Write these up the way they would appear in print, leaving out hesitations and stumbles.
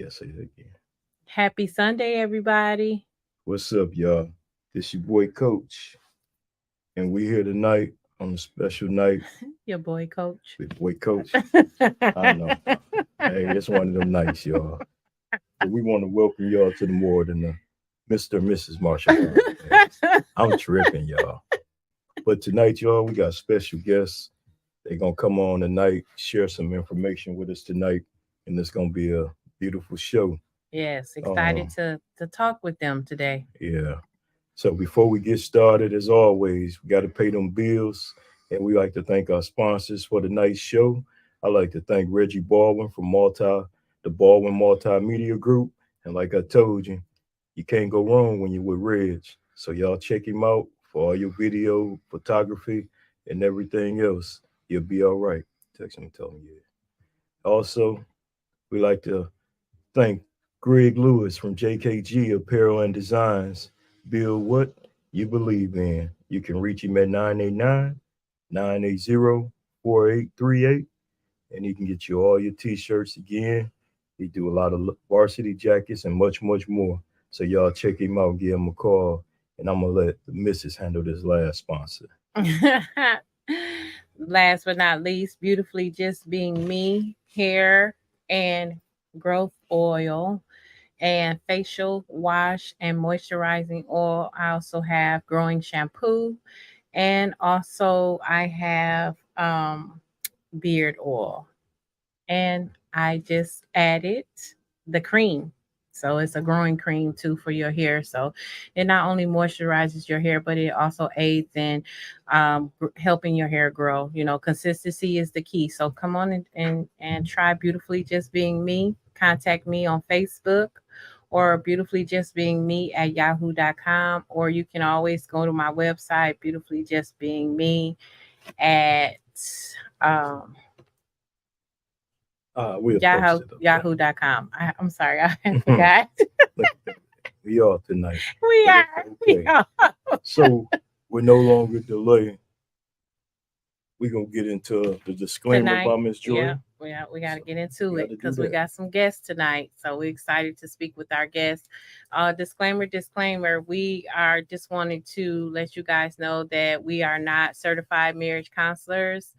Yes, say it again. Happy Sunday, everybody. What's up, y'all? This your boy Coach, and we here tonight on a special night Your boy, Coach. with boy Coach. I know. Hey, it's one of them nights, y'all. But we want to welcome y'all to the more than the Mr. and Mrs. Marshall podcast. I'm tripping, y'all. But tonight, y'all, we got special guests. They're gonna come on tonight, share some information with us tonight, and it's gonna be a beautiful show. Yes, excited Um, to talk with them today. yeah. So before we get started, as always, we got to pay them bills, and we like to thank our sponsors for the night show. I like to thank Reggie Baldwin from the Baldwin Multimedia Group, and like I told you, you can't go wrong when you're with Reg. So y'all check him out for all your video, photography, and everything else. You'll be all right. Text him and tell him yeah. Also, we like to thank Greg Lewis from JKG Apparel and Designs. Build what you believe in. You can reach him at 989-980-4838, and he can get you all your t-shirts again. He do a lot of varsity jackets and much, much more. So y'all check him out, give him a call, and I'm gonna let the missus handle this last sponsor. Last but not least, beautifully just being me, hair and growth oil and facial wash and moisturizing oil. I also have growing shampoo and also I have beard oil. And I just added the cream. So it's a growing cream too for your hair. So it not only moisturizes your hair, but it also aids in helping your hair grow. You know, consistency is the key. So come on and try Beautifully Just Being Me. Contact me on Facebook or Beautifully Just Being Me at yahoo.com. Or you can always go to my website, Beautifully Just Being Me at um, We'll post Yahoo it up there. yahoo.com. I'm sorry, I forgot. Look at that. We all tonight. we But are. it's We okay. are. So with no longer delay, we're gonna get into the disclaimer Tonight. by Miss Yeah. Joy. We got to So get we into got it to do because we that. got some guests tonight. So we're excited to speak with our guests. Disclaimer. We are just wanting to let you guys know that we are not certified marriage counselors.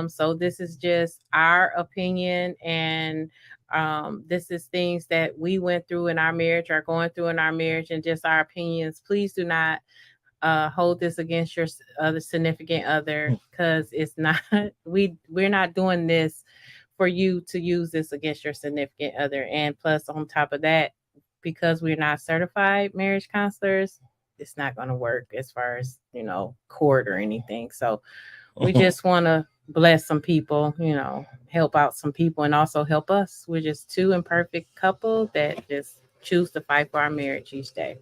So this is just our opinion and this is things that we went through in our marriage, are going through in our marriage, and just our opinions. Please do not hold this against your other significant other because it's not we're not doing this for you to use this against your significant other. And plus, on top of that, because we're not certified marriage counselors, it's not going to work as far as court or anything. So we just want to bless some people, help out some people and also help us. We're just two imperfect couple that just choose to fight for our marriage each day.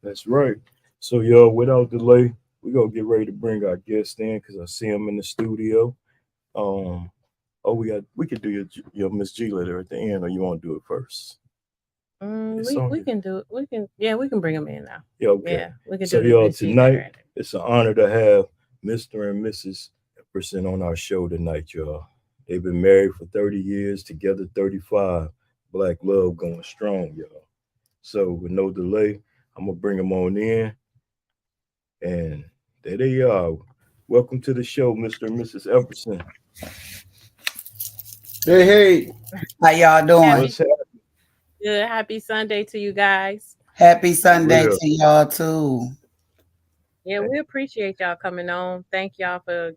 That's right. So y'all, without delay, we're gonna get ready to bring our guest in because I see him in the studio. Um, oh, we could do your Miss G letter at the end, or you want to do it first? It's on We you. can do it. We can bring them in now. Yeah, okay. Yeah, we can So do the y'all, Miss G letter tonight at it. it's an honor to have Mr. and Mrs. Epperson on our show tonight, y'all. They've been married for 30 years, together 35. Black love going strong, y'all. So with no delay, I'm gonna bring them on in, and there they are. Welcome to the show, Mr. and Mrs. Epperson. Hey, hey, how y'all doing? Happy What's happening? good. Happy Sunday to you guys. Happy For Sunday real? to y'all too. Yeah, we appreciate y'all coming on. Thank y'all for,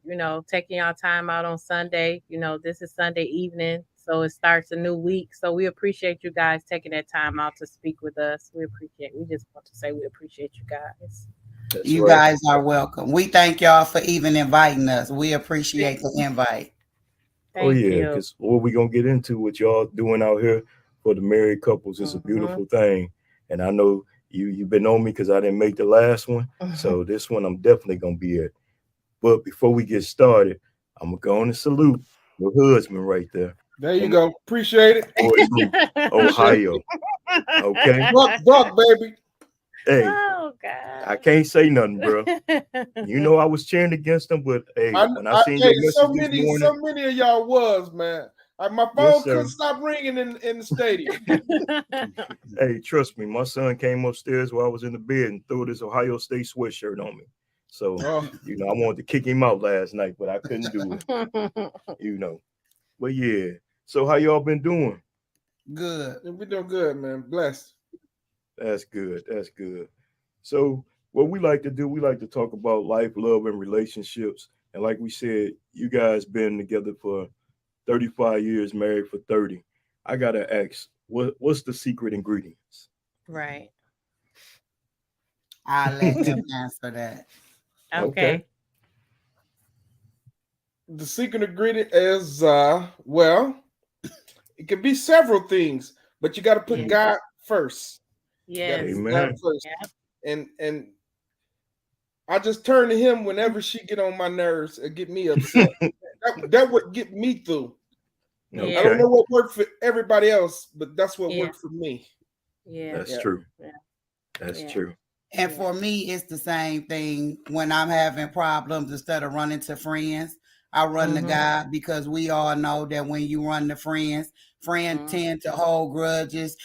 taking y'all time out on Sunday. This is Sunday evening, so it starts a new week. So we appreciate you guys taking that time out to speak with us. We just want to say we appreciate you guys. That's You right. guys are welcome. We thank y'all for even inviting us. We appreciate the invite. Oh Thank yeah, you. because what we gonna get into, what y'all doing out here for the married couples, is a Hmm. beautiful thing. And I know you've been on me because I didn't make the last one, so this one I'm definitely gonna be at. But before we get started, I'm gonna go on and salute your husband right there, There you from go. Appreciate it. boys from Appreciate it. Ohio. Okay, Buck, baby. hey, Oh I God. can't say nothing, bro. You know I was cheering against them, but hey, when I seen Hey, your message this morning, so many of y'all was, man. My phone Yes, sir. couldn't stop ringing in the stadium. Hey, trust me, my son came upstairs while I was in the bed and threw this Ohio State sweatshirt on me. So, Oh, you know, I wanted to kick him out last night, but I couldn't do it, you know. But yeah. So how y'all been doing? Good. we're doing good, man. Blessed. That's good. That's good. So what we like to do, we like to talk about life, love, and relationships. And like we said, you guys been together for 35 years, married for 30. I gotta ask, what's the secret ingredients? Right. I'll let him answer that. Okay. The secret ingredient is well, it can be several things, but you got to put Yeah. God first. Yes. Amen. God first. Yeah. And I just turn to him whenever she get on my nerves and get me upset. that would get me through. Yeah. I don't know what worked for everybody else, but that's what Yeah. worked for me. Yeah. That's Yeah. true. Yeah. That's Yeah. true. And Yeah. for me, it's the same thing when I'm having problems. Instead of running to friends, I run to Mhm. God, because we all know that when you run to friends Mhm. tend to hold grudges.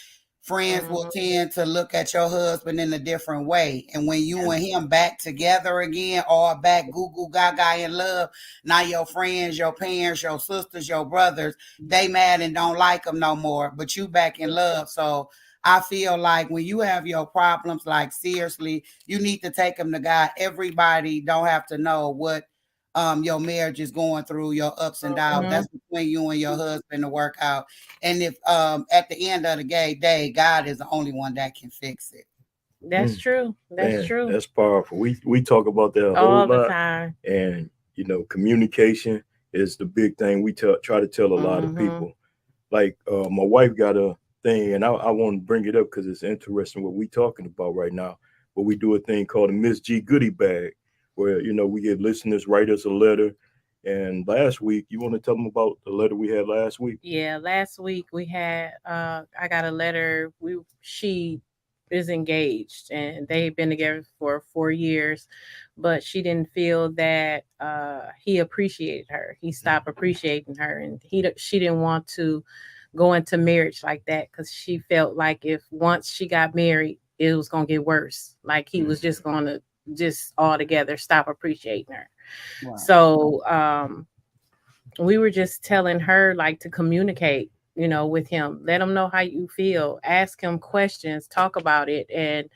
Friends will tend to look at your husband in a different way. And when you and him back together again, or back goo goo gaga in love, now your friends, your parents, your sisters, your brothers, they mad and don't like them no more, but you back in love. So I feel like when you have your problems, like seriously, you need to take them to God. Everybody don't have to know what your marriage is going through, your ups and downs. Mhm. That's between you and your husband to work out. And if at the end of the day, God is the only one that can fix it. That's true. That's Man, true. that's powerful. We talk about that a whole All the lot. time. And you know, communication is the big thing we try to tell a lot of Mhm. people. Like my wife got a thing, and I want to bring it up because it's interesting what we talking about right now. But we do a thing called a Miss G goodie bag, where you know we get listeners write us a letter. And last week, you want to tell them about the letter we had last week? Yeah, last week we had I got a letter. She is engaged and they've been together for 4 years, but she didn't feel that he appreciated her. He stopped appreciating her, and she didn't want to go into marriage like that because she felt like if once she got married, it was gonna get worse. Like he was just gonna just altogether stop appreciating her. Wow. So we were just telling her like to communicate, with him, let him know how you feel, ask him questions, talk about it. And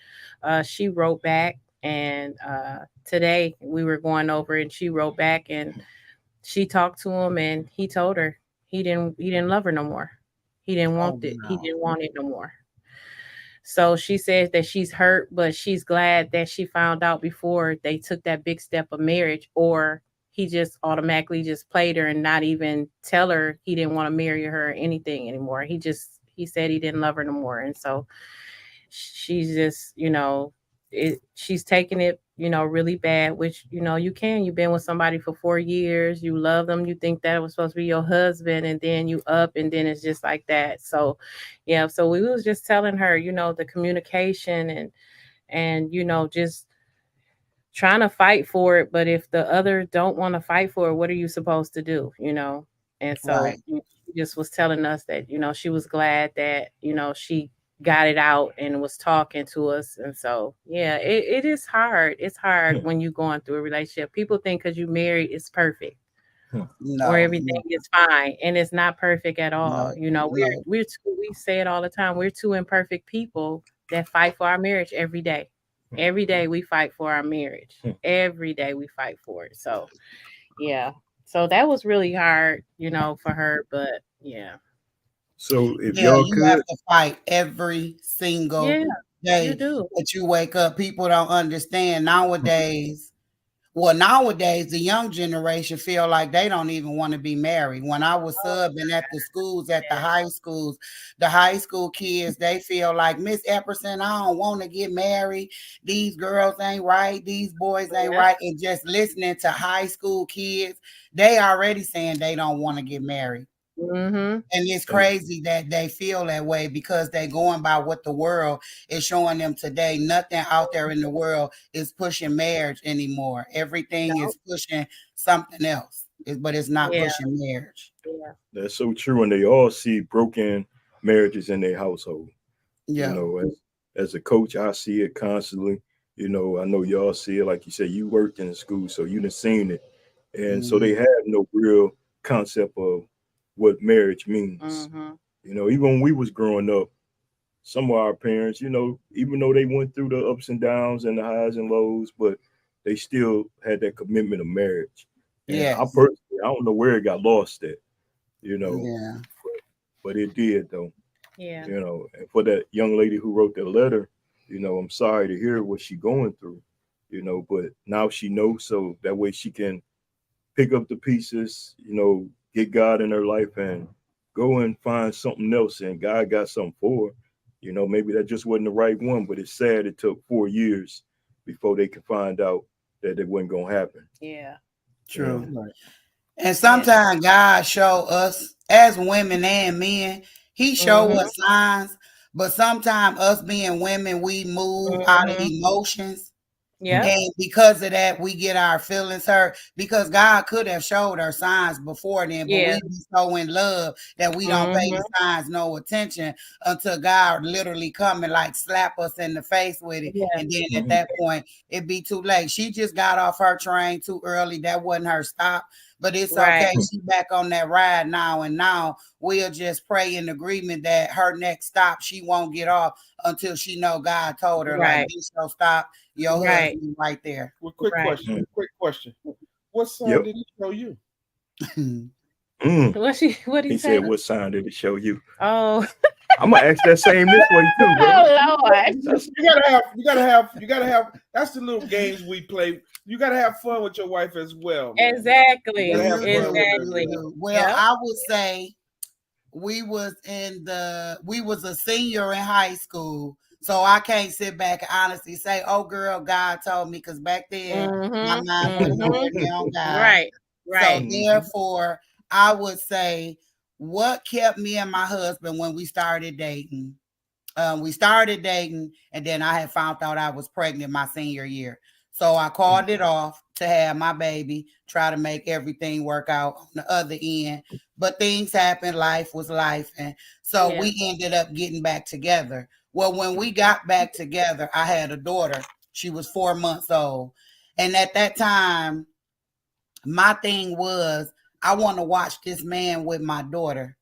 she wrote back, and today we were going over and she wrote back, and she talked to him, and he told her he didn't love her no more. He didn't Oh, want it. He no. didn't want it no more. So she says that she's hurt, but she's glad that she found out before they took that big step of marriage, or he just automatically just played her and not even tell her he didn't want to marry her or anything anymore. He said he didn't love her no more. And so she's just, she's taking it, really bad, which, you've been with somebody for 4 years, you love them, you think that was supposed to be your husband, and then you up, and then it's just like that. So, yeah, so we was just telling her, the communication and, just trying to fight for it. But if the other don't want to fight for it, what are you supposed to do, And so Right. she just was telling us that, she was glad that, she got it out and was talking to us. And so, yeah, it is hard. It's hard when you're going through a relationship. People think because you married, it's perfect or No, everything is fine. And it's not perfect at all. no. We say it all the time. We're two imperfect people that fight for our marriage every day. Every day we fight for our marriage. Every day we fight for it. So, yeah. So that was really hard, for her. But yeah. So if Yeah, y'all you have could, to fight every single Yeah, you day do. that you wake up. People don't understand nowadays. Well, nowadays, the young generation feel like they don't even want to be married. When I was subbing at the schools, at the high school kids, they feel like, Miss Epperson, I don't want to get married. These girls ain't right. These boys ain't Yeah. right. And just listening to high school kids, they already saying they don't want to get married. Mm-hmm. And it's crazy that they feel that way because they're going by what the world is showing them today. Nothing out there in the world is pushing marriage anymore. Everything is pushing something else, but it's not Yeah. pushing marriage. Yeah. That's so true, and they all see broken marriages in their household. You Yeah. know, as a coach, I see it constantly. You know, I know y'all see it. Like you said, you worked in the school, so you done seen it, and so they Mhm. have no real concept of what marriage means. Mm-hmm. You know, even when we was growing up, some of our parents, you know, even though they went through the ups and downs and the highs and lows, but they still had that commitment of marriage. And I Yes. personally, I don't know where it got lost at, you know, Yeah. but it did though. Yeah. You know, and for that young lady who wrote that letter, you know, I'm sorry to hear what she going through, you know, but now she knows, so that way she can pick up the pieces, you know, get God in her life and go and find something else. And God got something for her. You know, maybe that just wasn't the right one, but it's sad it took 4 years before they could find out that it wasn't gonna happen. Yeah. True. Right. And Yeah. sometimes God show us as women and men, he show Mm-hmm. us signs, but sometimes us being women, we move out of Mm-hmm. emotions. Yep. And because of that, we get our feelings hurt because God could have showed her signs before then, but Yeah. we be so in love that we don't pay Mm-hmm. the signs no attention until God literally come and like slap us in the face with it. Yeah. And then at Mhm. that point, it be too late. She just got off her train too early. That wasn't her stop, but it's Right. okay. She back on that ride now. And now we'll just pray in agreement that her next stop, she won't get off until she know God told her, like, Right. this your stop. Your Right. husband right there. Well, quick Right. question. Quick question. What sign Yep. did he show you? Mm. What did He he said, say? "What sign did it show you?" Oh, I'm gonna ask that same this way too, bro. oh Lord. That's You gotta have. That's the little games we play. You gotta have fun with your wife as well, man. Exactly. You gotta have fun with her. Exactly. Man. Well, Yep. I would say we was a senior in high school. So I can't sit back and honestly say, oh girl, God told me, because back then my Mm-hmm. mind wasn't nowhere Mm-hmm. near on God. Right. So Right. therefore, I would say what kept me and my husband when we started dating. We started dating, and then I had found out I was pregnant my senior year. So I called it off to have my baby, try to make everything work out on the other end. But things happened, life was life. And so Yeah. we ended up getting back together. Well, when we got back together, I had a daughter. She was 4 months old. And at that time, my thing was, I want to watch this man with my daughter.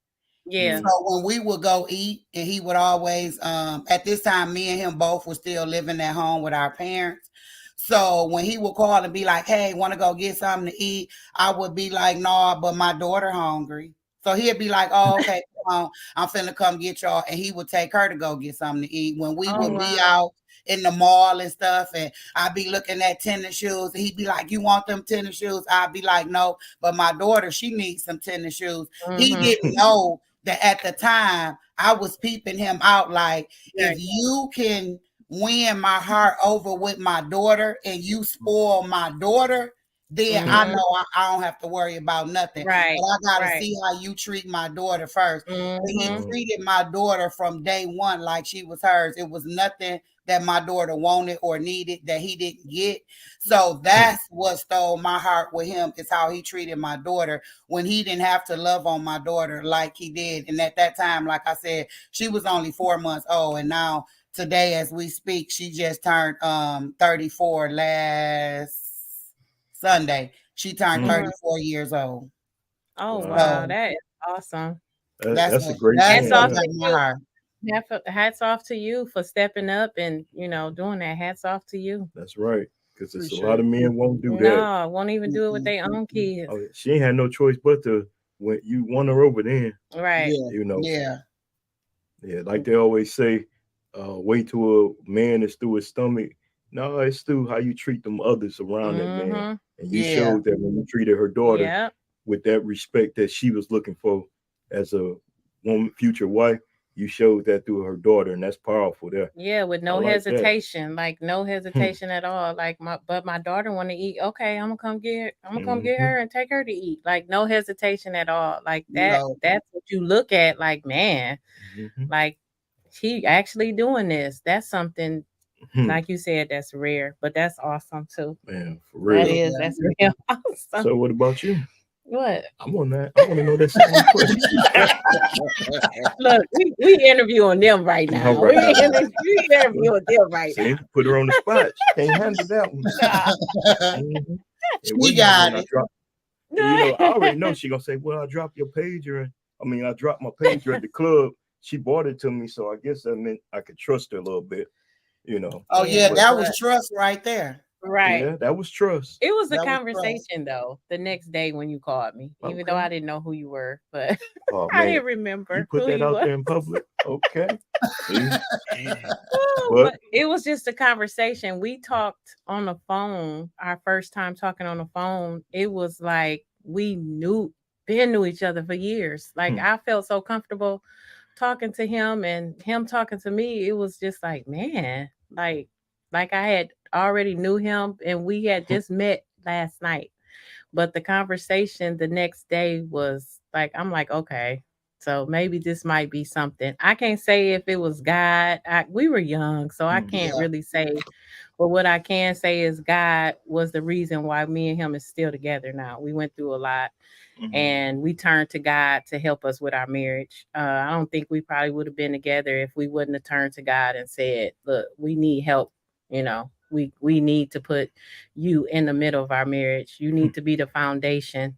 Yeah. So when we would go eat, and he would always, at this time, me and him both were still living at home with our parents. So when he would call and be like, hey, want to go get something to eat? I would be like, no, but my daughter hungry. So he'd be like, oh, okay, come on, I'm finna come get y'all. And he would take her to go get something to eat. When we Oh would be wow. out in the mall and stuff, and I'd be looking at tennis shoes, and he'd be like, you want them tennis shoes? I'd be like, no, but my daughter, she needs some tennis shoes. He Mm-hmm. didn't know that at the time I was peeping him out, like, if Right. you can win my heart over with my daughter and you spoil my daughter, then I Mm-hmm. know I don't have to worry about nothing. Right. But I gotta Right. see how you treat my daughter first. And he Mm-hmm. treated my daughter from day one like she was hers. It was nothing that my daughter wanted or needed that he didn't get. So that's what stole my heart with him, is how he treated my daughter when he didn't have to love on my daughter like he did. And at that time, like I said, she was only 4 months old. And now today, as we speak, she just turned 34 last Sunday. She turned Mm. 34 years old. Oh Wow. wow, So that is awesome. That's a great Hats that's man. what off Huh? to got my you. heart. Hats off to you for stepping up and doing that. Hats off to you. That's right. Because it's a Appreciate lot of it. men won't do that. No, won't even do it with their own kids. Oh, she ain't had no choice but to, when you won her over, then Right. Yeah, you know. yeah, Yeah, like they always say, wait till a man is through his stomach. No, it's through how you treat them others around that man. Mm-hmm. And you yeah. showed that when you treated her daughter Yep. with that respect that she was looking for as a woman, future wife, you showed that through her daughter, and that's powerful there. Yeah, with I no like that. hesitation, like no hesitation at all. Like my daughter want to eat. Okay, I'm gonna come get Mhm. her and take her to eat. Like no hesitation at all. Like No, that's what you look at. Like man, Mhm. like she actually doing this. That's something, Hmm. like you said, that's rare, but that's awesome too. Man, for That real. is yeah. that's real awesome. So what about you? What? I want to know that same question. Look, we interviewing them right now. All right. We interviewing them right See, now. put her on the spot. She can't handle that one. Mhm. And We got it. You know, I already know she gonna say, "Well, I dropped your pager." I dropped my pager at the club. She bought it to me, so I guess that meant I could trust her a little bit. You know. Oh yeah, But- that was trust right there. Right. Yeah, that was trust. It was a That was conversation though the next day when you called me, even though Okay. I didn't know who you were, but Oh I man, didn't remember you put who that you out were. there in public. Okay. See? But it was just a conversation. We talked on the phone, our first time talking on the phone. It was like we knew each other for years. Like I felt so comfortable talking to him and him talking to me. It was just like, man, like I had already knew him and we had just met last night. But the conversation the next day was like, I'm like, okay, so maybe this might be something. I can't say if it was God. We were young, so I can't really say. But what I can say is God was the reason why me and him is still together now. We went through a lot and we turned to God to help us with our marriage. I don't think we probably would have been together if we wouldn't have turned to God and said, look, we need help. You know, we need to put you in the middle of our marriage. You need to be the foundation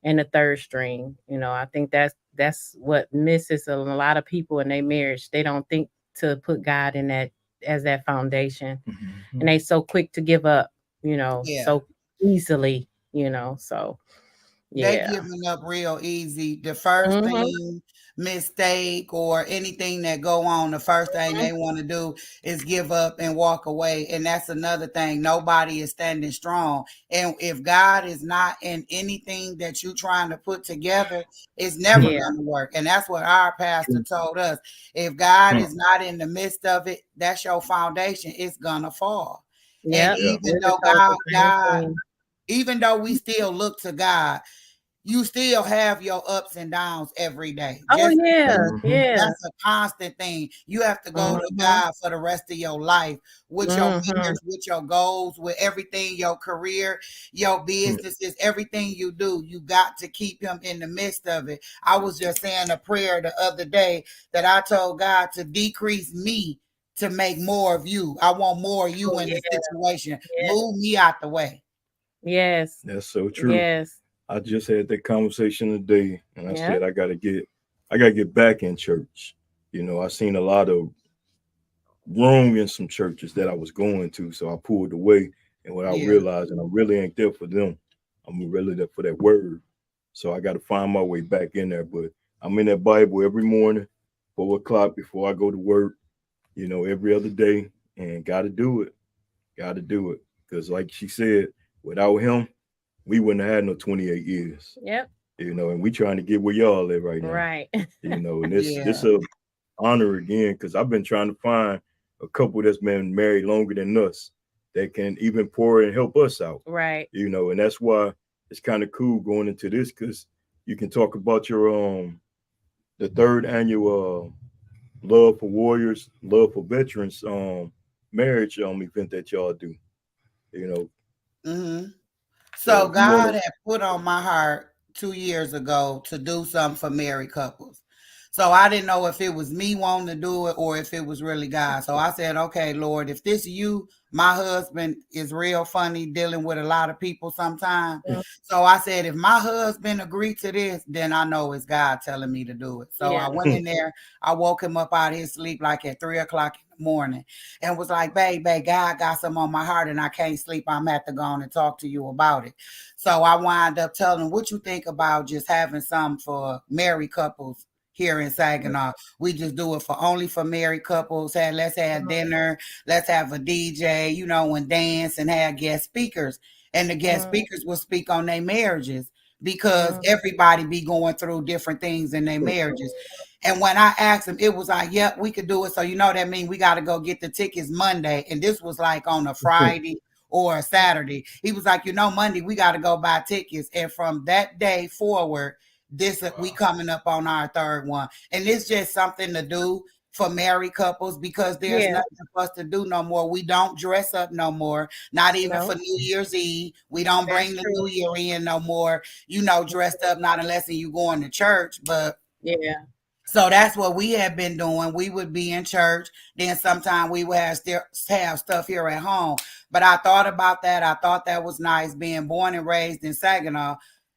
and the third string. You know, I think that's what misses a lot of people in their marriage. They don't think to put God in that as that foundation. And they so quick to give up, you know, so easily, you know. So They giving up real easy. The first thing mistake or anything that go on, the first thing they want to do is give up and walk away. And that's another thing. Nobody is standing strong. And if God is not in anything that you're trying to put together, it's never going to work. And that's what our pastor told us. If God is not in the midst of it, that's your foundation. It's gonna fall. And even though even though we still look to God, you still have your ups and downs every day. That's a constant thing. You have to go to God for the rest of your life with your marriage, with your goals, with everything, your career, your businesses, everything you do. You got to keep him in the midst of it. I was just saying a prayer the other day that I told God to decrease me to make more of you. I want more of you in the situation. Move me out the way. Yes. That's so true. Yes. I just had that conversation today, and I said I gotta get back in church. You know, I seen a lot of wrong in some churches that I was going to, so I pulled away. And without realizing, I really ain't there for them. I'm really there for that word. So I got to find my way back in there. But I'm in that Bible every morning, 4 o'clock before I go to work. You know, every other day, and got to do it. Got to do it because, like she said, without him, we wouldn't have had no 28 years. Yep. You know, and we trying to get where y'all live right now. Right. You know, and this a honor again, because I've been trying to find a couple that's been married longer than us that can even pour and help us out. Right. You know, and that's why it's kind of cool going into this, because you can talk about your the 3rd annual Love for Warriors, Love for Veterans marriage event that y'all do. You know. So God had put on my heart 2 years ago to do something for married couples. So I didn't know if it was me wanting to do it or if it was really God. So I said, okay, Lord, if this you, my husband is real funny dealing with a lot of people sometimes. So I said, if my husband agreed to this, then I know it's God telling me to do it. So I went in there, I woke him up out of his sleep like at 3 o'clock in the morning and was like, babe, God got something on my heart and I can't sleep. I'm at to go on and talk to you about it. So I wind up telling him, what you think about just having some for married couples here in Saginaw? We just do it only for married couples. Let's have dinner. Let's have a DJ, you know, and dance and have guest speakers. And the guest speakers will speak on their marriages because everybody be going through different things in their marriages. And when I asked him, it was like, yep, we could do it. So, you know, that means we got to go get the tickets Monday. And this was like on a Friday or a Saturday. He was like, you know, Monday, we got to go buy tickets. And from that day forward, we coming up on our 3rd one. And it's just something to do for married couples because there's Yeah. nothing for us to do no more. We don't dress up no more, not even No, for New Year's Eve. We don't that's bring the true. New Year in no more, dressed up, not unless you going to church. But Yeah. so that's what we have been doing. We would be in church, then sometime we would have stuff here at home. But I thought about that. I thought that was nice being born and raised in Saginaw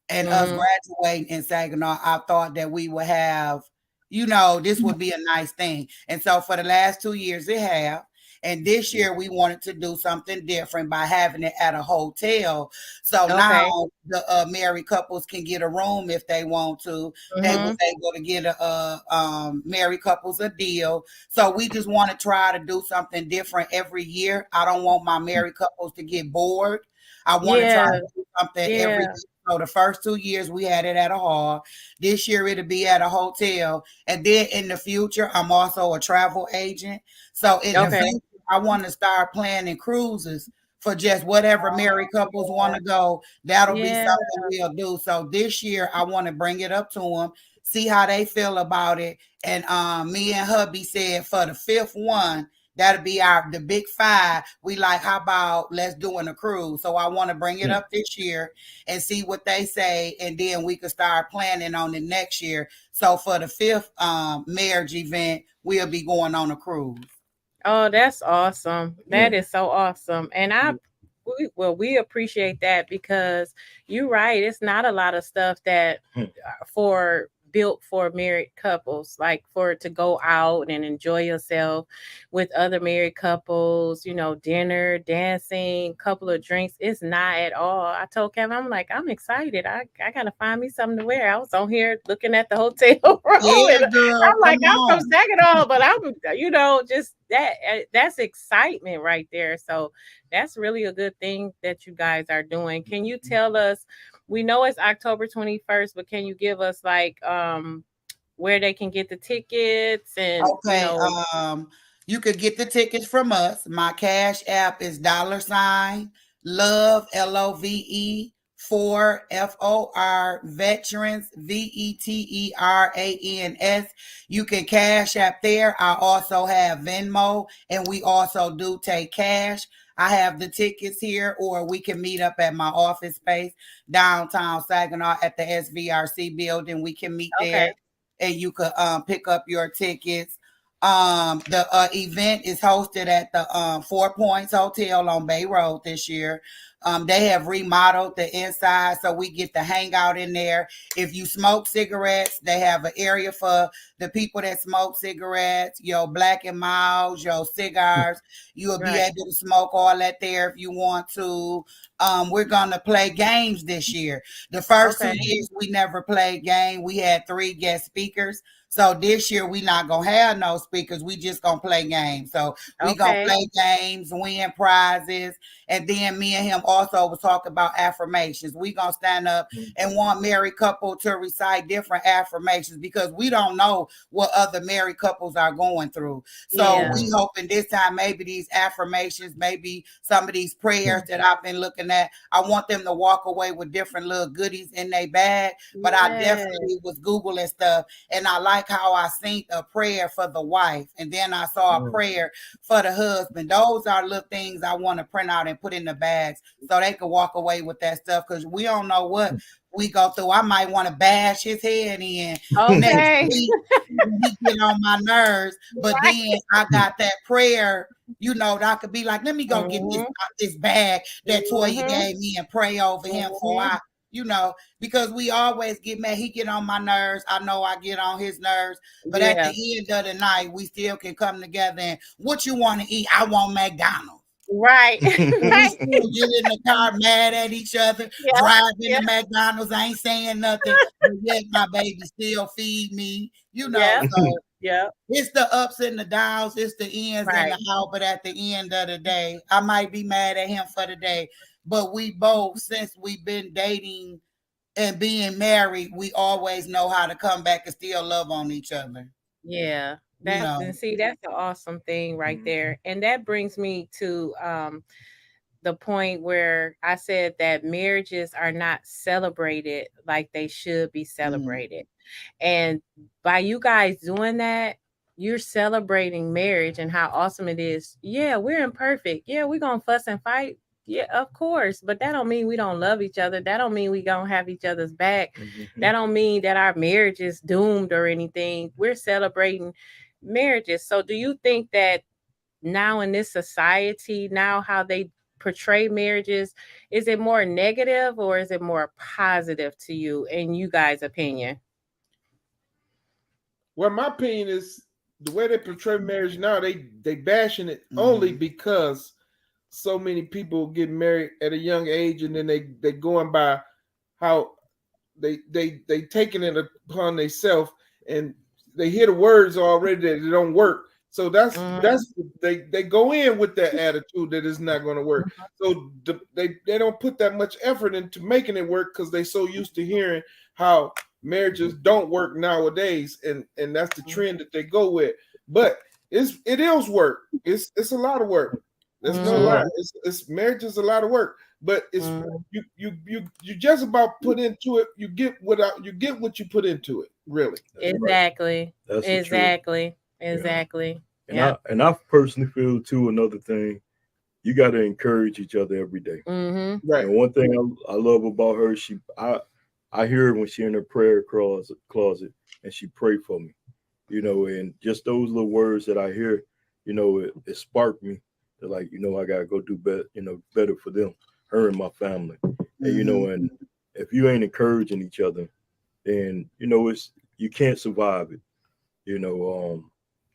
and us Mhm. graduating in Saginaw. I thought that we would have, this would be a nice thing. And so for the last 2 years, it have. And this year we wanted to do something different by having it at a hotel. So Okay. now the married couples can get a room if they want to. They was Mhm. able to get a married couples a deal. So we just want to try to do something different every year. I don't want my married couples to get bored. I want to try Yeah. to do something every Yeah. year. So the first 2 years we had it at a hall. This year it'll be at a hotel. And then in the future, I'm also a travel agent. So in the Okay. future, I want to start planning cruises for just whatever married couples want to go. That'll be Yeah. something we'll do. So this year, I want to bring it up to them, see how they feel about it. And me and hubby said for the fifth one, that'll be the big five. We like, how about let's doing a cruise? So I want to bring it up this year and see what they say, and then we could start planning on it next year. So for the fifth marriage event, we'll be going on a cruise. Oh, that's awesome. Yeah. That is so awesome. And we appreciate that because you're right. It's not a lot of stuff that for built for married couples, like for it to go out and enjoy yourself with other married couples, dinner, dancing, couple of drinks. It's not at all. I told Kevin, I'm like, I'm excited. I gotta find me something to wear. I was on here looking at the hotel room Yeah, and girl, I'm like, come I'm from on. Saginaw, but I'm, just that's excitement right there. So that's really a good thing that you guys are doing. Can you tell us, we know it's October 21st, but can you give us like where they can get the tickets and Okay, you could get the tickets from us. My cash app is $love LOVE for veterans VETERANS. You can cash app there. I also have Venmo, and we also do take cash. I have the tickets here, or we can meet up at my office space downtown Saginaw at the SVRC building. We can meet there, okay. and you could pick up your tickets. The event is hosted at the 4 Points Hotel on Bay Road this year. They have remodeled the inside, so we get to hang out in there. If you smoke cigarettes, they have an area for the people that smoke cigarettes, your Black and Milds, your cigars. You'll be Right. able to smoke all that there if you want to. We're gonna play games this year. The first Okay. 2 years we never played game. We had 3 guest speakers. So this year we not gonna have no speakers. We just gonna play games. So we gonna Okay. play games, win prizes, and then me and him also was talking about affirmations. We gonna stand up and want married couple to recite different affirmations because we don't know what other married couples are going through. So Yeah. we hoping this time maybe these affirmations, maybe some of these prayers that I've been looking at, I want them to walk away with different little goodies in their bag. But I Yes. definitely was Googling stuff, and I like how I seen a prayer for the wife, and then I saw a prayer for the husband. Those are little things I want to print out and put in the bags so they can walk away with that stuff, because we don't know what we go through. I might want to bash his head in next Okay. week when he get on my nerves, but Right. then I got that prayer, that I could be like, let me go get this bag that Toya Mhm. gave me and pray over him for Mhm. because we always get mad. He get on my nerves. I know I get on his nerves. But at Yeah. the end of the night, we still can come together and what you want to eat? I want McDonald's. Right. We Right. still get in the car mad at each other, Yeah. driving Yeah. to McDonald's. I ain't saying nothing, but yet my baby still feed me, Yeah. So Yeah. it's the ups and the downs, it's the ins and Right. the outs. But at the end of the day, I might be mad at him for the day, but we both, since we've been dating and being married, we always know how to come back and still love on each other. Yeah. You know. And see, that's an awesome thing right there. And that brings me to the point where I said that marriages are not celebrated like they should be Mhm. celebrated. And by you guys doing that, you're celebrating marriage and how awesome it is. Yeah, we're imperfect. Yeah, we're gonna fuss and fight. Yeah, of course. But that don't mean we don't love each other. That don't mean we don't have each other's back. That don't mean that our marriage is doomed or anything. We're celebrating marriages. So do you think that now in this society, now how they portray marriages, is it more negative or is it more positive to you in you guys' opinion? Well, my opinion is the way they portray marriage now, they bashing it only because so many people get married at a young age, and then they going by how they taking it upon themselves, and they hear the words already that it don't work. So that's they go in with that attitude that it's not going to work. So they don't put that much effort into making it work because they so used to hearing how marriages don't work nowadays, and that's the trend that they go with. But it is work. It's a lot of work. There's no lie. It's marriage is a lot of work, but it's you just about put into it. You get what you put into it. Really, Exactly. That's the truth. Exactly. And I personally feel too, another thing, you got to encourage each other every day. Right. And one thing I love about her, I hear her when she in her prayer closet and she pray for me, and just those little words that I hear, it sparked me to, like, I gotta go do better, better for them, her and my family. And and if you ain't encouraging each other, then you can't survive it.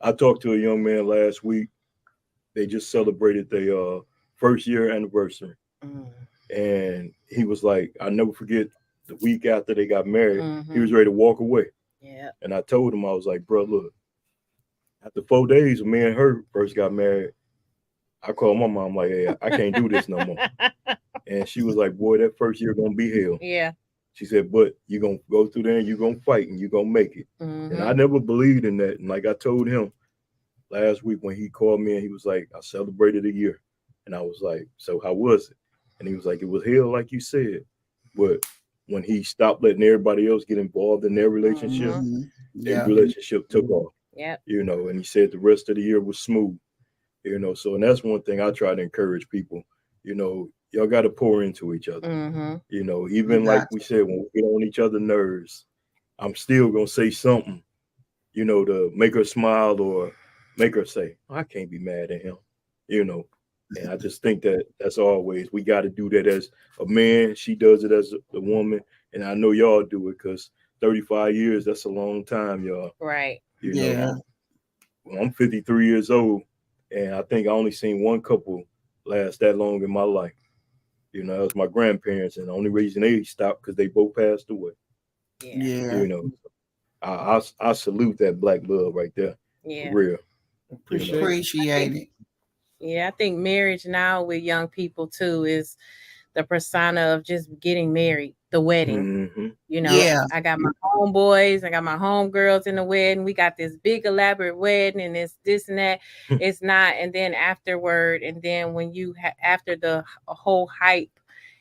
I talked to a young man last week. They just celebrated their first year anniversary. And he was like, I never forget the week after they got married, he was ready to walk away. Yeah. And I told him, I was like, bro, look, after 4 days when me and her first got married, I called my mom like, hey, I can't do this no more. And she was like, boy, that first year gonna be hell. Yeah. She said, but you're gonna go through there and you're gonna fight and you're gonna make it. And I never believed in that. And like I told him last week when he called me and he was like, I celebrated a year. And I was like, so how was it? And he was like, it was hell, like you said. But when he stopped letting everybody else get involved in their relationship, their relationship took off. Yeah. And he said the rest of the year was smooth. So, and that's one thing I try to encourage people. Y'all got to pour into each other. Even like we said, when we get on each other's nerves, I'm still gonna say something, to make her smile or make her say, oh, I can't be mad at him. And I just think that that's always, we got to do that as a man. She does it as a woman. And I know y'all do it because 35 years, that's a long time, y'all. Right. I'm 53 years old, and I think I only seen one couple last that long in my life. That was my grandparents, and the only reason they stopped because they both passed away. I salute that black love right there. Yeah. For real. Appreciate it. Yeah, I think marriage now with young people too is the persona of just getting married, the wedding. I got my homeboys, I got my homegirls in the wedding. We got this big elaborate wedding, and it's this and that. It's not. And then afterward, and then when you after the whole hype,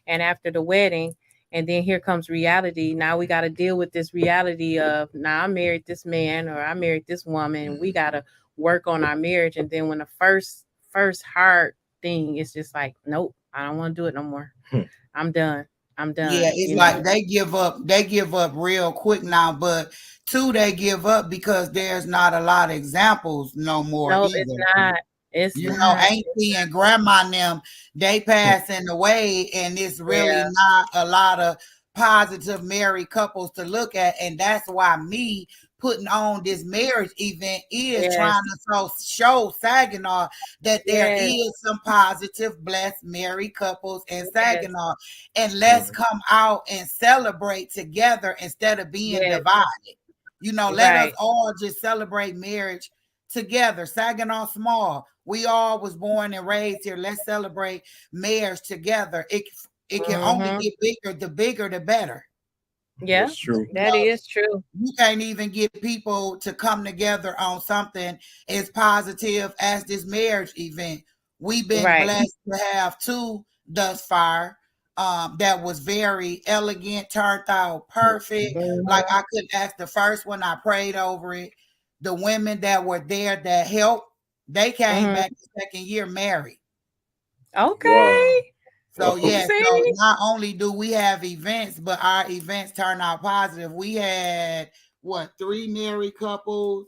and after the wedding, and then here comes reality. Now we got to deal with this reality of, now I married this man or I married this woman. And we got to work on our marriage. And then when the first hard thing is just like, nope, I don't want to do it no more. I'm done. Yeah, it's like they give up real quick now, but they give up because there's not a lot of examples no more. No, either. it's not. It's auntie and grandma and them, they passing away, and it's really not a lot of positive married couples to look at. And that's why me putting on this marriage event is trying to show Saginaw that there is some positive blessed married couples in Saginaw, and let's come out and celebrate together instead of being divided. Let us all just celebrate marriage together. Saginaw small, we all was born and raised here. Let's celebrate marriage together. It can only get bigger. The bigger the better. Yeah, that's true. That is true. You can't even get people to come together on something as positive as this marriage event. We've been blessed to have two thus far. That was very elegant, turned out perfect. Like I couldn't ask the first one, I prayed over it. the women that were there that helped, they came Mhm. back the second year married. Okay. So Wow. yeah, so See? not only do we have events, but our events turn out positive. We had three married couples,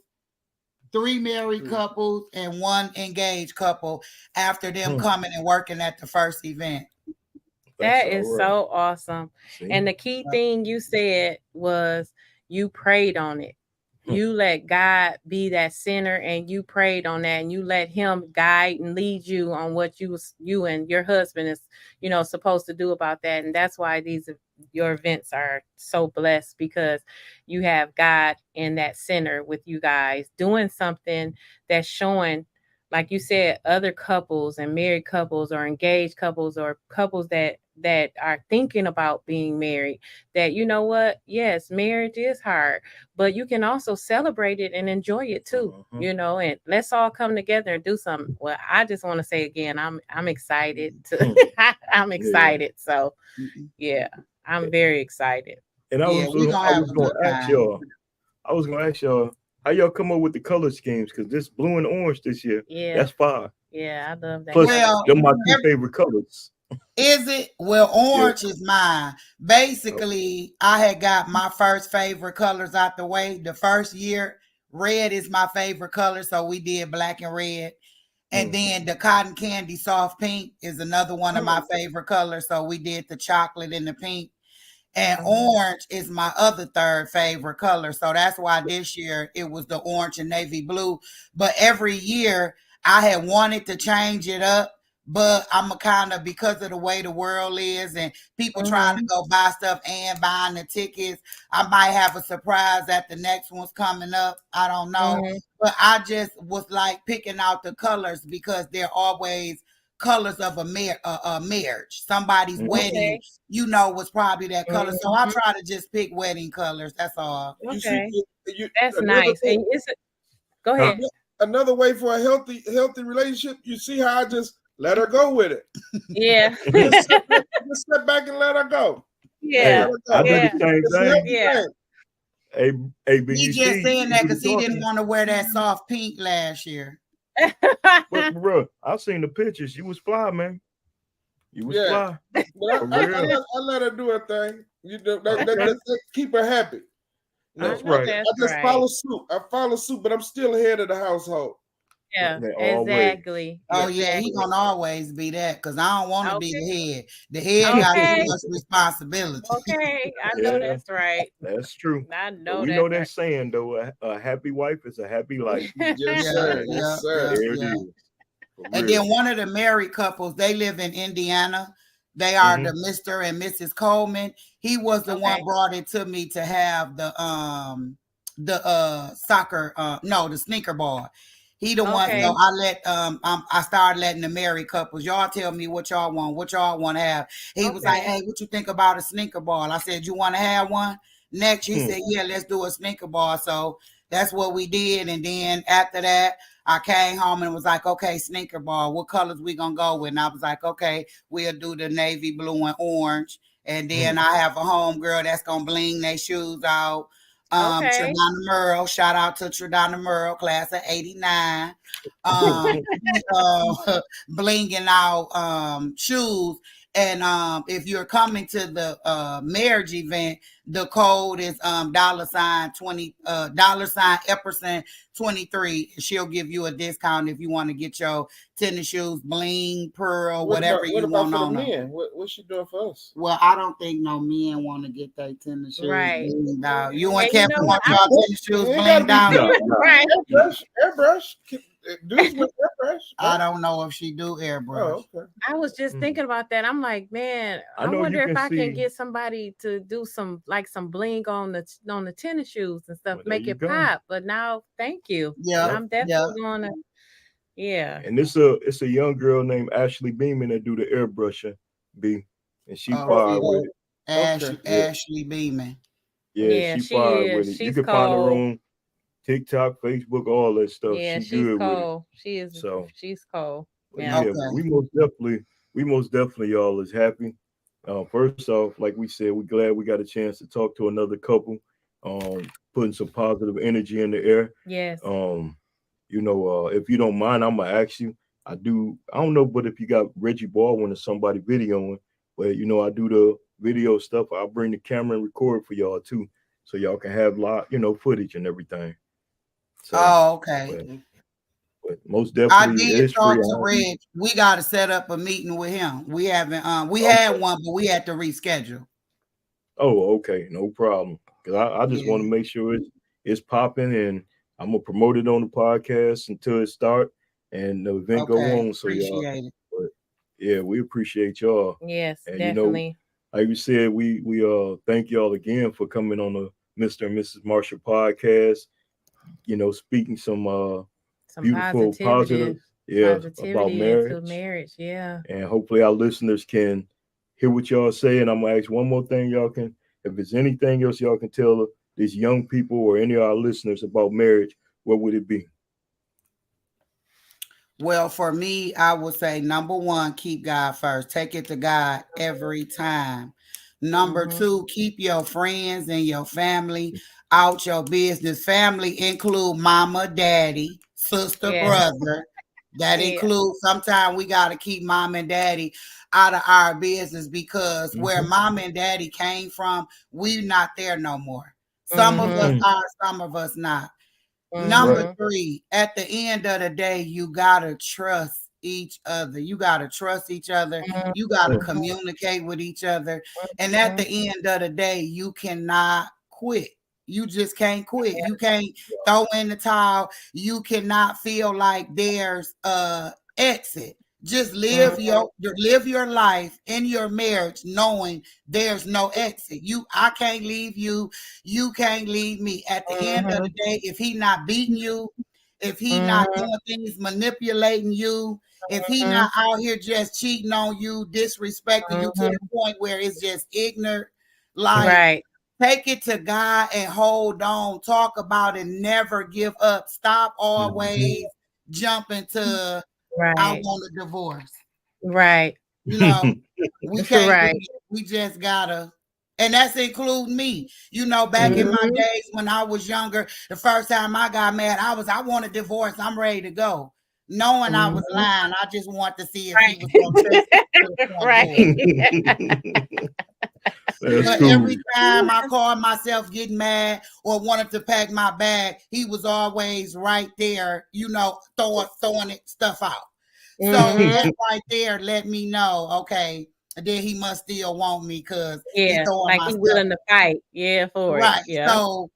and one engaged couple after them coming and working at the first event. That That's is all right. so awesome. See? And the key thing you said was you prayed on it. You let God be that center, and you prayed on that, and you let him guide and lead you on what you and your husband is, supposed to do about that. And that's why your events are so blessed, because you have God in that center with you guys doing something that's showing, like you said, other couples and married couples or engaged couples or couples that are thinking about being married, that you know what, yes, marriage is hard, but you can also celebrate it and enjoy it too. And let's all come together and do something. Well, I just want to say again, I'm excited I'm excited. So yeah, I'm very excited. And I Yeah, was we gonna I have was a gonna good ask time. y'all. I was gonna ask y'all how y'all come up with the color schemes, because this blue and orange this year, Yeah. that's fire. Yeah, I love that. Plus, Well, they're my two favorite colors. Is it? Well, orange is mine. Basically, I had got my first favorite colors out the way. The first year, red is my favorite color, so we did black and red. And then the cotton candy soft pink is another one of my favorite colors, so we did the chocolate and the pink. And orange is my other third favorite color, so that's why this year it was the orange and navy blue. But every year I had wanted to change it up, but I'm a kind of, because of the way the world is and people trying to go buy stuff and buying the tickets, I might have a surprise that the next one's coming up. I don't know. But I just was like picking out the colors because they're always colors of a marriage. Somebody's wedding, was probably that color. So I try to just pick wedding colors. That's all. Okay. You That's nice. And go ahead. Another way for a healthy relationship, you see how I just let her go with it. Yeah. just step back and let her go. Yeah. I did the same thing. Yeah. Hey, but He just saying that because he didn't want to wear that soft pink last year. But bro, I've seen the pictures. You was fly, man. You was fly. Well, I let her do her thing. Let's keep her happy. That's right. I just follow suit. I follow suit, but I'm still head of the household. Yeah, exactly. Oh yeah, he gonna always be that, because I don't want to be the head. The head got too much responsibility. Okay, I know that's right. That's true. I know but we know that saying though: a happy wife is a happy life. Yes, sir. Yes, sir. There it is. And then one of the married couples, they live in Indiana. They are the Mr. and Mrs. Coleman. He was the one brought it to me to have the soccer, the sneaker ball. He the one. So I let I started letting the married couples, y'all tell me what y'all want to have. He was like, hey, what you think about a sneaker ball? I said, you want to have one? Next, he said, yeah, let's do a sneaker ball. So that's what we did. And then after that, I came home and was like, okay, sneaker ball, what colors we gonna go with? And I was like, okay, we'll do the navy blue and orange. And then I have a home girl that's gonna bling their shoes out. Tridana Merle, shout out to Tridana Merle, class of 89. Blinging out shoes. And if you're coming to the marriage event, the code is $20 Epperson 23. She'll give you a discount if you want to get your tennis shoes, bling, pearl, whatever you want on them. What's she doing for us? Well, I don't think no men want to get their tennis shoes blinged out. You and Kevin want y'all tennis shoes blinged out? Right. Airbrush. Dudes with airbrush. I don't know if she do airbrush. Oh, okay. I was just thinking about that. I'm like, man, I wonder if I can get somebody to do some bling on the tennis shoes and stuff, make it pop. But now, thank you. Yeah, I'm definitely gonna. Yeah. And it's a young girl named Ashley Beeman that do the airbrushing, and she fired with it. Ashley Beeman. Yeah, she fired with it. You can find her on TikTok, Facebook, all that stuff. Yeah, she's good cold. with it. She is. So she's cold. Yeah, we most definitely y'all is happy. First off, like we said, we're glad we got a chance to talk to another couple. putting some positive energy in the air. Yes. If you don't mind, I'm gonna ask you. I don't know, but if you got Reggie Baldwin or somebody videoing, but I do the video stuff. I'll bring the camera and record for y'all too, so y'all can have live, footage and everything. So, okay. but most I definitely, did it's talk free. to Reg. We got to set up a meeting with him. We haven't. We had one, but we had to reschedule. Oh, okay, no problem. Because I just want to make sure it's popping, and I'm gonna promote it on the podcast until it start and the event go on. So appreciate it. But yeah, we appreciate y'all. Yes, And definitely. Like we said, we thank y'all again for coming on the Mr. and Mrs. Marshall podcast. Speaking some beautiful, positive about marriage. Yeah. And hopefully our listeners can hear what y'all say. And I'm gonna ask one more thing, y'all can, if there's anything else y'all can tell these young people or any of our listeners about marriage, what would it be? Well, for me, I would say number one, keep God first. Take it to God every time. Number two, keep your friends and your family out your business. Family include mama, daddy, sister, brother. That includes, sometimes we got to keep mom and daddy out of our business, because where mom and daddy came from, we not there no more. Some of us are, some of us not. Number three, at the end of the day, you got to trust each other. You got to trust each other. You got to communicate with each other. And at the end of the day, you cannot quit. You just can't quit. You can't throw in the towel. You cannot feel like there's a exit. Just live your life in your marriage knowing there's no exit. I can't leave you. You can't leave me. At the end of the day, if he not beating you, if he not doing things, manipulating you, if he not out here just cheating on you, disrespecting you to the point where it's just ignorant, like take it to God and hold on. Talk about it. Never give up. Stop always jumping to I want a divorce. Right. We can't we just gotta, and that's including me. Back in my days when I was younger, the first time I got mad, I want a divorce. I'm ready to go. Knowing I was lying, I just want to see if he was going to But every time I called myself getting mad or wanted to pack my bag, he was always right there, throwing stuff out. So that right there let me know, okay, then he must still want me, because he's willing to fight. For it. Yeah. So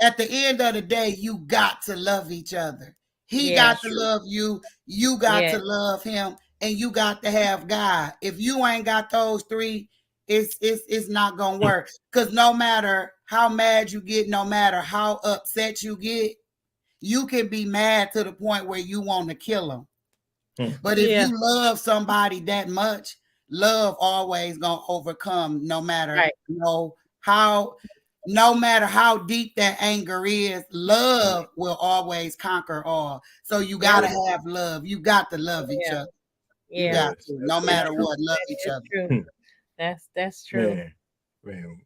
at the end of the day, you got to love each other. He got to love you. You got to love him, and you got to have God. If you ain't got those three, it's not gonna work. Because no matter how mad you get, no matter how upset you get, you can be mad to the point where you want to kill them. But if you love somebody that much, love always gonna overcome, no matter no matter how deep that anger is. Love will always conquer all. So you gotta have love. You got to love each other. You got to, no matter what, love each other. True. That's true. Man.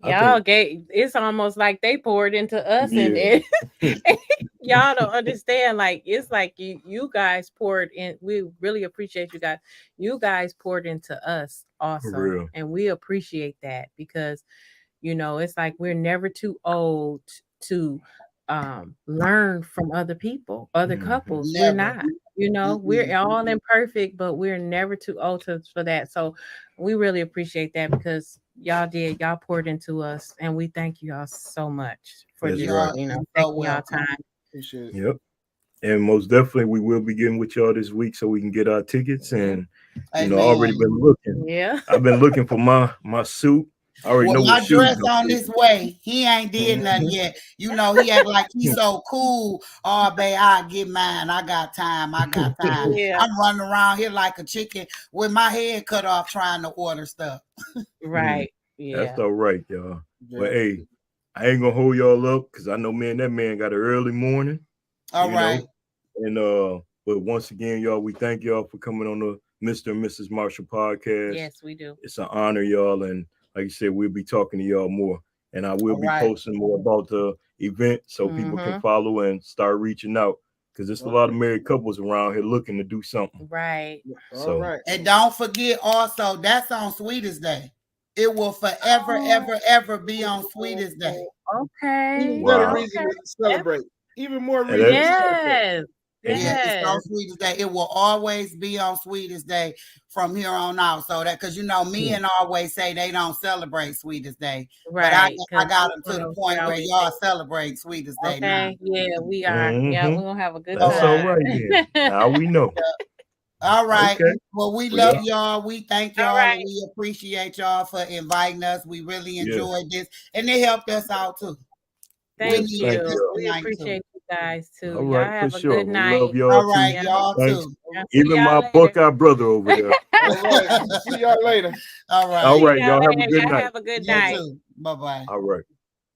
Y'all it's almost like they poured into us, and y'all don't understand. Like, it's like you guys poured in. We really appreciate you guys. You guys poured into us also, and we appreciate that, because it's like we're never too old to learn from other people, other couples. Never. We're not. We're all imperfect, but we're never too old for that. So we really appreciate that, because y'all poured into us, and we thank you all so much for taking y'all time. Appreciate it. Yep. And most definitely we will be getting with y'all this week so we can get our tickets. And already been looking. Yeah. I've been looking for my suit. I already know my dress on this way. He ain't did nothing yet. He act like he's so cool. Oh, babe, I'll get mine. I got time. I'm running around here like a chicken with my head cut off trying to order stuff. Right. Yeah. That's all right, y'all. Yeah. But hey, I ain't gonna hold y'all up, because I know that man got an early morning. All right. And but once again, y'all, we thank y'all for coming on the Mr. and Mrs. Marshall podcast. Yes, we do. It's an honor, y'all, and like you said, we'll be talking to y'all more. And I will All be right. posting more about the event so people can follow and start reaching out. Because there's a lot of married couples around here looking to do something. Right. So, All right. And don't forget also, that's on Sweetest Day. It will forever, ever, ever be on Sweetest Day. Okay. Even better Wow. reason to celebrate. Even more And reason to that's- celebrate. Yes. Yeah, it's on Yes. Sweetest Day. It will always be on Sweetest Day from here on out. So that, because you know, men always say they don't celebrate Sweetest Day, Right. but I got them to the point where y'all celebrate Sweetest Day now. Okay. Yeah, we are. Yeah, Mhm. we're gonna have a good That's time. all right then. Now we know. All right. Okay. Well, we Well, love y'all. We thank All y'all. right. And we appreciate y'all for inviting us. We really Yeah. enjoyed this, and it helped us out too. Thank need thank you. you. We tonight, appreciate you guys too. All Y'all right, have for a sure. good We night. love y'all All too. right, Yeah. y'all Thanks. too. Yeah, see Even y'all my later. Buckeye brother over there. All right. See y'all later. All right. All right, See y'all have a later. good Y'all night. have a good You night. too. Bye-bye. All right.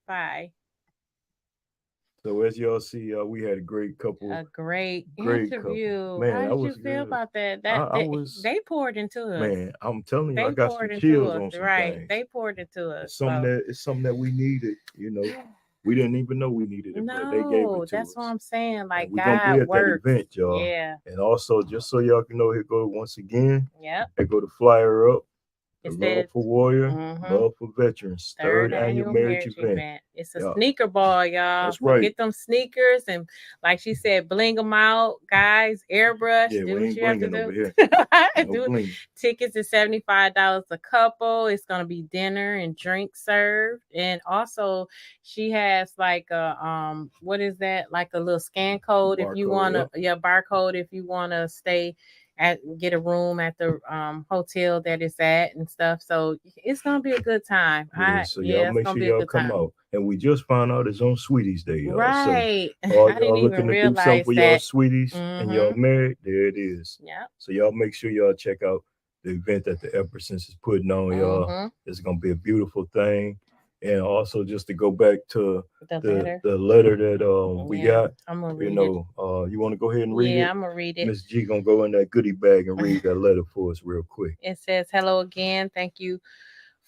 Bye. So as y'all see, we had a great couple. A great Great interview. couple. Man, How that did you was feel good. about that? I They, was- they poured into us. Man, I'm telling you, I They got some poured into chills on us. some Right. things. They poured into us. It's something that we needed. You know, we didn't even know we needed it, but they gave No, it to that's us. what I'm saying. Like We're gonna be God at works. that event, y'all. Yeah. And also, just so y'all can know, here go once again. Yep. They go to flyer up. The It Love says for Warrior, Mhm. Love for Veterans, third annual marriage event. It's a Yeah. sneaker ball, y'all. That's So right. get them sneakers and, like she said, bling them out, guys. Airbrush. Yeah, do we what ain't you have to blinging over do. here. No Do- bling. Tickets is $75 a couple. It's gonna be dinner and drinks served, and also she has like a what is that? Like a little scan code if you Barcode, wanna, barcode if you wanna stay get a room at the hotel that it's at and stuff. So it's gonna be a good time. Yeah, so y'all it's make gonna sure be a y'all good come time. out. And we just found out it's on Sweeties Day, y'all. Right. So all I didn't y'all even looking to do something realize for y'all that. sweeties and y'all married, there it is. Yeah. So y'all make sure y'all check out the event that the Eppersons is putting on, y'all. It's gonna be a beautiful thing. And also just to go back to The the letter. letter that we Yeah, got, I'm gonna you read know, you want to go ahead and it. read Yeah, it? I'm gonna read it. Miss G gonna go in that goodie bag and read that letter for us real quick. It says, "Hello again. Thank you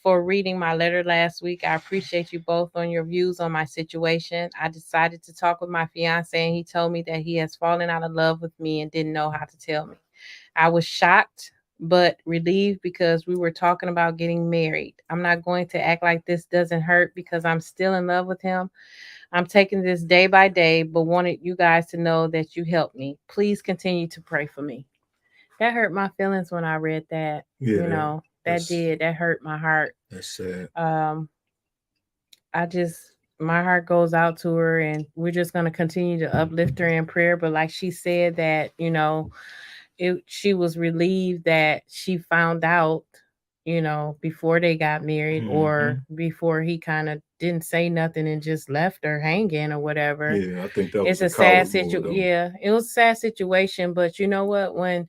for reading my letter last week. I appreciate you both on your views on my situation. I decided to talk with my fiance, and he told me that he has fallen out of love with me and didn't know how to tell me. I was shocked but relieved because we were talking about getting married. I'm not going to act like this doesn't hurt because I'm still in love with him. I'm taking this day by day, but wanted you guys to know that you helped me. Please continue to pray for me." That hurt my feelings when I read that. Yeah, That that's- that hurt my heart. That's sad. My heart goes out to her, and we're just going to continue to uplift her in prayer. But like she said that, she was relieved that she found out, before they got married or before he kind of didn't say nothing and just left her hanging or whatever. Yeah, I think that It's was a sad coward move, situation. though. Yeah, it was a sad situation, but you know what? When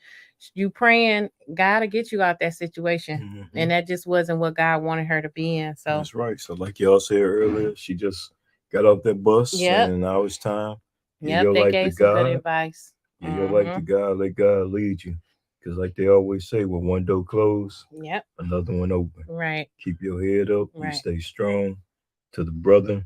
you praying, God will get you out that situation, and that just wasn't what God wanted her to be in. So That's right. So like y'all said earlier, she just got off that bus, Yep. and now it's time. Give yep, your they life gave to some good God. advice. Give your life to God. Let God lead you. Because like they always say, when one door closed, Yep, another one open. right. Keep your head up. You Right. stay strong. To the brother,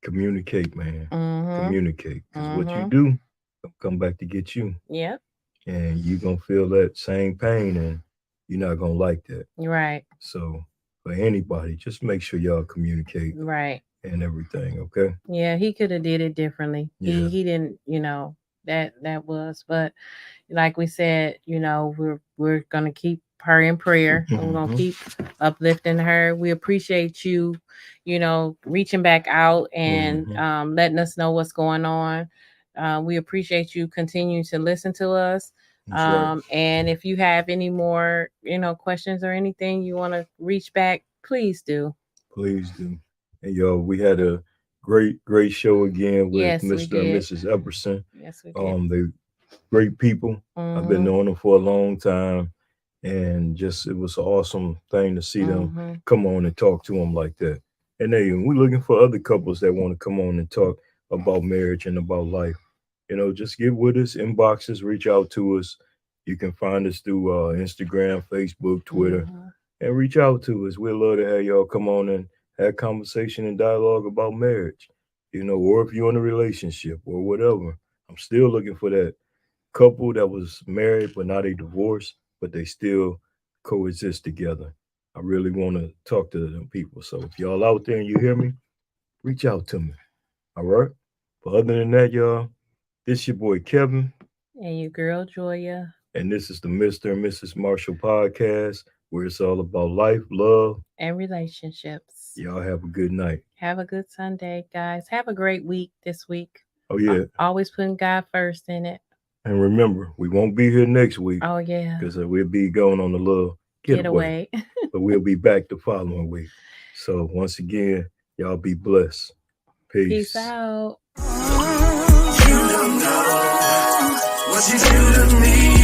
communicate, man. Communicate. Because what you do, will come back to get you. Yep, And you're going to feel that same pain, and you're not going to like that. right, So for anybody, just make sure y'all communicate right. and everything, okay? Yeah, he could have did it differently. Yeah. He didn't, that was. But like we said, we're gonna keep her in prayer. And we're gonna keep uplifting her. We appreciate you, reaching back out and letting us know what's going on. We appreciate you continuing to listen to us. That's right. And if you have any more, questions or anything you want to reach back, please do. Please do. And yo, we had a great show again with Yes, we Mr. and did. Mrs. Epperson. Yes, we did. They great people. I've been knowing them for a long time, and just it was an awesome thing to see them come on and talk to them like that. And we're looking for other couples that want to come on and talk about marriage and about life. Just get with us, inboxes, reach out to us. You can find us through Instagram, Facebook, Twitter, and reach out to us. We'd love to have y'all come on and have conversation and dialogue about marriage, or if you're in a relationship or whatever. I'm still looking for that couple that was married but now they divorced, but they still coexist together. I really want to talk to them people. So if y'all out there and you hear me, reach out to me. All right. But other than that, y'all, this your boy Kevin. And your girl Joya. And this is the Mr. and Mrs. Marshall podcast, where it's all about life, love, and relationships. Y'all have a good night. Have a good Sunday, guys. Have a great week this week. Oh, yeah. Always putting God first in it. And remember, we won't be here next week. Oh, yeah. Because we'll be going on a little getaway. But we'll be back the following week. So once again, y'all be blessed. Peace. Peace out. You don't know what you do to me.